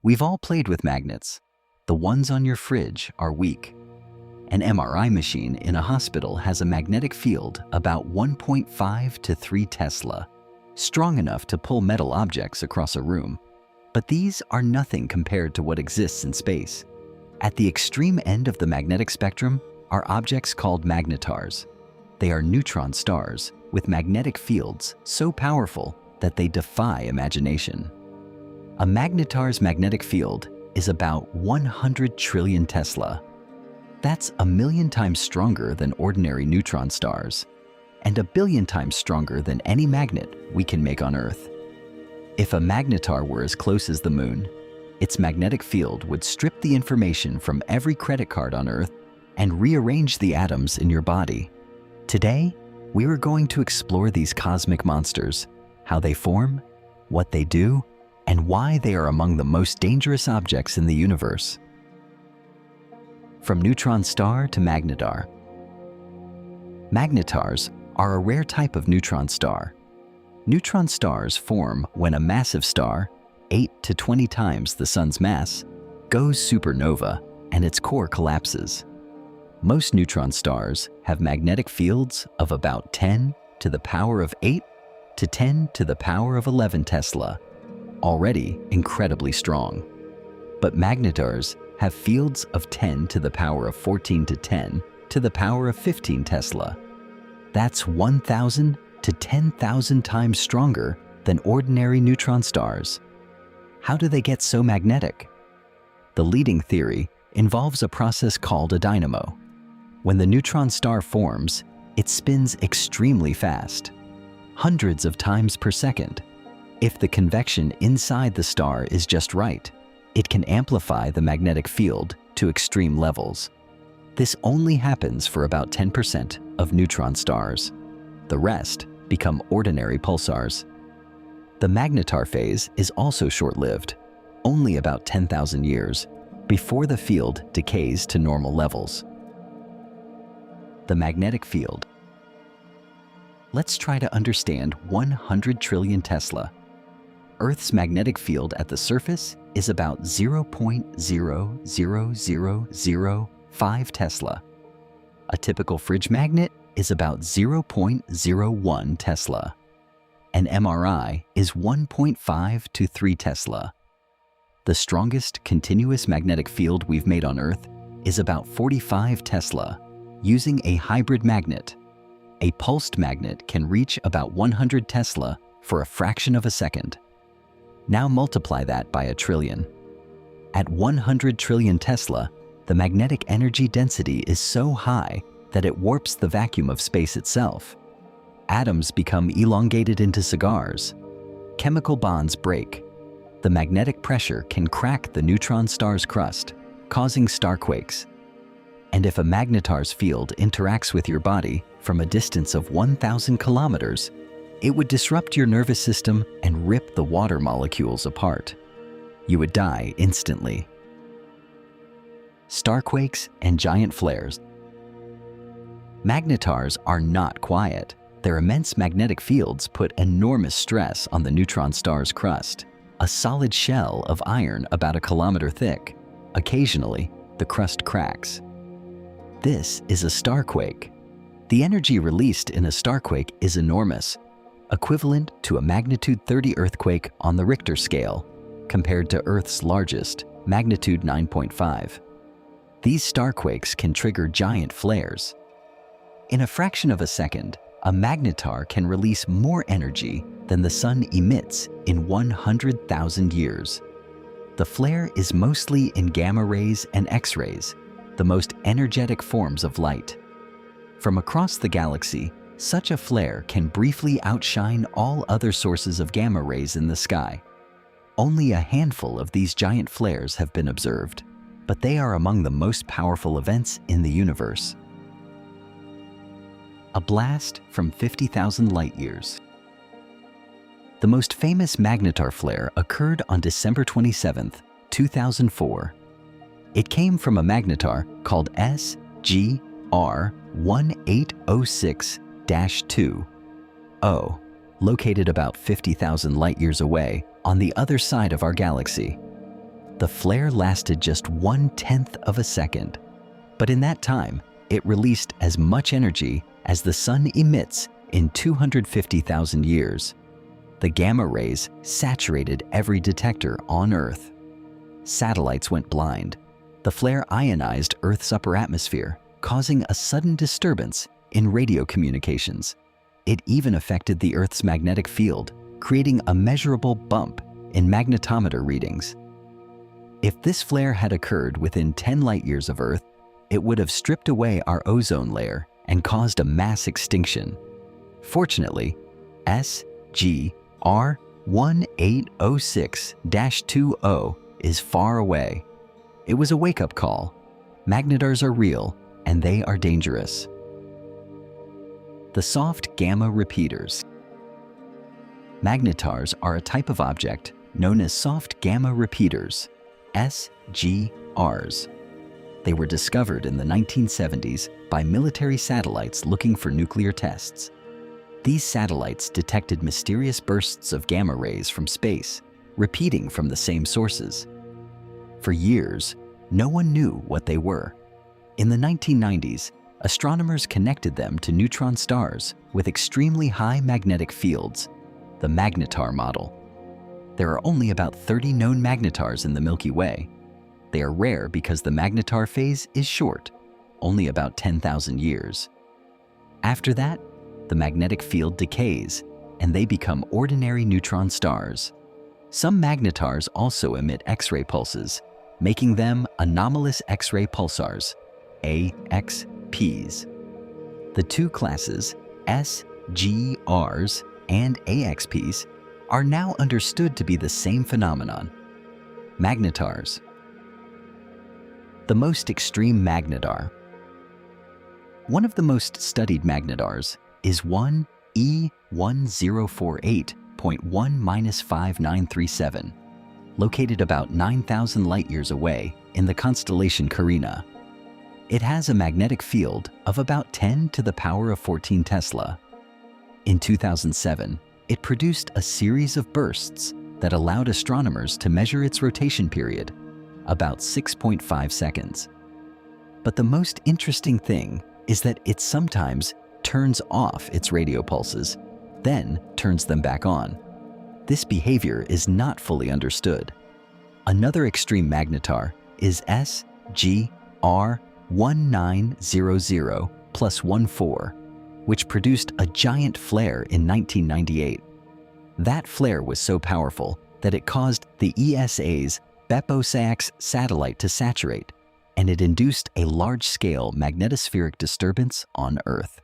We've all played with magnets. The ones on your fridge are weak. An MRI machine in a hospital has a magnetic field about 1.5 to 3 Tesla, strong enough to pull metal objects across a room. But these are nothing compared to what exists in space. At the extreme end of the magnetic spectrum are objects called magnetars. They are neutron stars with magnetic fields so powerful that they defy imagination. A magnetar's magnetic field is about 100 trillion Tesla. That's 1,000,000 times stronger than ordinary neutron stars, and 1,000,000,000 times stronger than any magnet we can make on Earth. If a magnetar were as close as the moon, its magnetic field would strip the information from every credit card on Earth and rearrange the atoms in your body. Today, we are going to explore these cosmic monsters, how they form, what they do, and why they are among the most dangerous objects in the universe. From neutron star to magnetar. Magnetars are a rare type of neutron star. Neutron stars form when a massive star, 8 to 20 times the sun's mass, goes supernova and its core collapses. Most neutron stars have magnetic fields of about 10 to the power of 8 to 10 to the power of 11 Tesla, already incredibly strong. But magnetars have fields of 10 to the power of 14 to 10 to the power of 15 Tesla. That's 1,000 to 10,000 times stronger than ordinary neutron stars. How do they get so magnetic? The leading theory involves a process called a dynamo. When the neutron star forms, it spins extremely fast, hundreds of times per second. If the convection inside the star is just right, it can amplify the magnetic field to extreme levels. This only happens for about 10% of neutron stars. The rest become ordinary pulsars. The magnetar phase is also short-lived, only about 10,000 years, before the field decays to normal levels. The magnetic field. Let's try to understand 100 trillion Tesla. Earth's magnetic field at the surface is about 0.00005 Tesla. A typical fridge magnet is about 0.01 Tesla. An MRI is 1.5 to 3 Tesla. The strongest continuous magnetic field we've made on Earth is about 45 Tesla, using a hybrid magnet. A pulsed magnet can reach about 100 Tesla for a fraction of a second. Now multiply that by 1,000,000,000,000. At 100 trillion Tesla, the magnetic energy density is so high that it warps the vacuum of space itself. Atoms become elongated into cigars. Chemical bonds break. The magnetic pressure can crack the neutron star's crust, causing starquakes. And if a magnetar's field interacts with your body from a distance of 1,000 kilometers, it would disrupt your nervous system and rip the water molecules apart. You would die instantly. Starquakes and giant flares. Magnetars are not quiet. Their immense magnetic fields put enormous stress on the neutron star's crust, a solid shell of iron about 1 kilometer thick. Occasionally, the crust cracks. This is a starquake. The energy released in a starquake is enormous, equivalent to a magnitude 30 earthquake on the Richter scale, compared to Earth's largest, magnitude 9.5. These starquakes can trigger giant flares. In a fraction of a second, a magnetar can release more energy than the sun emits in 100,000 years. The flare is mostly in gamma rays and X-rays, the most energetic forms of light. From across the galaxy, such a flare can briefly outshine all other sources of gamma rays in the sky. Only a handful of these giant flares have been observed, but they are among the most powerful events in the universe. A blast from 50,000 light-years. The most famous magnetar flare occurred on December 27, 2004. It came from a magnetar called SGR 1806-2O, located about 50,000 light-years away on the other side of our galaxy. The flare lasted just 1/10 of a second, but in that time, it released as much energy as the sun emits in 250,000 years. The gamma rays saturated every detector on Earth. Satellites went blind. The flare ionized Earth's upper atmosphere, causing a sudden disturbance in radio communications. It even affected the Earth's magnetic field, creating a measurable bump in magnetometer readings. If this flare had occurred within 10 light-years of Earth, it would have stripped away our ozone layer and caused a mass extinction. Fortunately, SGR 1806-20 is far away. It was a wake-up call. Magnetars are real, and they are dangerous. The soft gamma repeaters. Magnetars are a type of object known as soft gamma repeaters, SGRs. They were discovered in the 1970s by military satellites looking for nuclear tests. These satellites detected mysterious bursts of gamma rays from space, repeating from the same sources. For years, no one knew what they were. In the 1990s, astronomers connected them to neutron stars with extremely high magnetic fields, the magnetar model. There are only about 30 known magnetars in the Milky Way. They are rare because the magnetar phase is short, only about 10,000 years. After that, the magnetic field decays, and they become ordinary neutron stars. Some magnetars also emit X-ray pulses, making them anomalous X-ray pulsars, AXPs. The two classes, SGRs and AXPs, are now understood to be the same phenomenon. Magnetars. The most extreme magnetar. One of the most studied magnetars is 1E1048.1-5937, located about 9,000 light-years away in the constellation Carina. It has a magnetic field of about 10 to the power of 14 Tesla. In 2007, it produced a series of bursts that allowed astronomers to measure its rotation period, about 6.5 seconds. But the most interesting thing is that it sometimes turns off its radio pulses, then turns them back on. This behavior is not fully understood. Another extreme magnetar is SGR 1900+14, which produced a giant flare in 1998. That flare was so powerful that it caused the ESA's BepO-SAX satellite to saturate, and it induced a large-scale magnetospheric disturbance on Earth.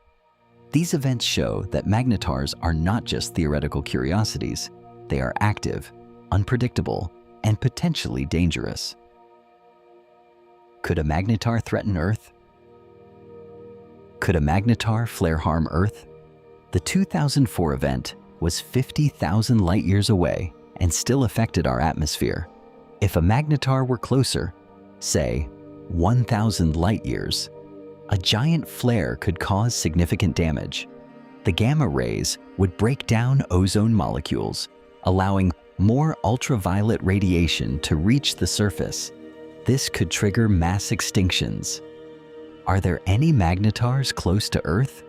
These events show that magnetars are not just theoretical curiosities. They are active, unpredictable, and potentially dangerous. Could a magnetar threaten Earth? Could a magnetar flare harm Earth? The 2004 event was 50,000 light-years away and still affected our atmosphere. If a magnetar were closer, say 1,000 light-years, a giant flare could cause significant damage. The gamma rays would break down ozone molecules, allowing more ultraviolet radiation to reach the surface. This could trigger mass extinctions. Are there any magnetars close to Earth?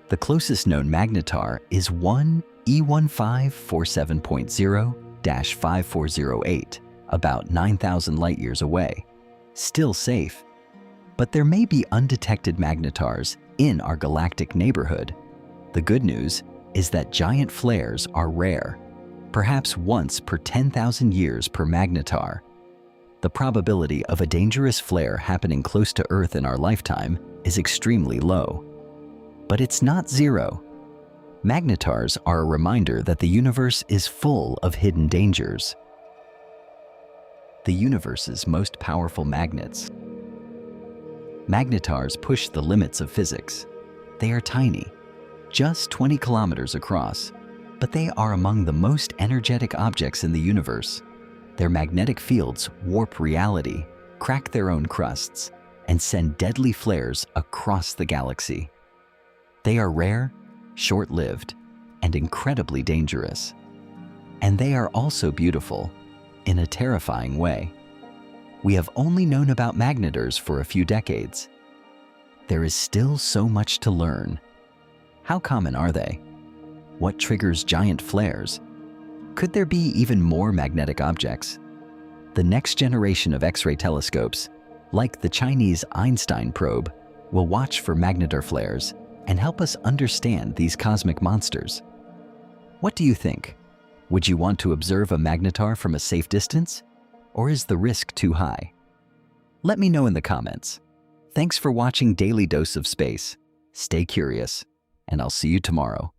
The closest known magnetar is 1E1547.0-5408, about 9,000 light-years away. Still safe. But there may be undetected magnetars in our galactic neighborhood. The good news is that giant flares are rare, perhaps once per 10,000 years per magnetar. The probability of a dangerous flare happening close to Earth in our lifetime is extremely low. But it's not zero. Magnetars are a reminder that the universe is full of hidden dangers. The universe's most powerful magnets. Magnetars push the limits of physics. They are tiny, just 20 kilometers across, but they are among the most energetic objects in the universe. Their magnetic fields warp reality, crack their own crusts, and send deadly flares across the galaxy. They are rare, short-lived, and incredibly dangerous. And they are also beautiful, in a terrifying way. We have only known about magnetars for a few decades. There is still so much to learn. How common are they? What triggers giant flares? Could there be even more magnetic objects? The next generation of X-ray telescopes, like the Chinese Einstein probe, will watch for magnetar flares and help us understand these cosmic monsters. What do you think? Would you want to observe a magnetar from a safe distance? Or is the risk too high? Let me know in the comments. Thanks for watching Daily Dose of Space. Stay curious, and I'll see you tomorrow.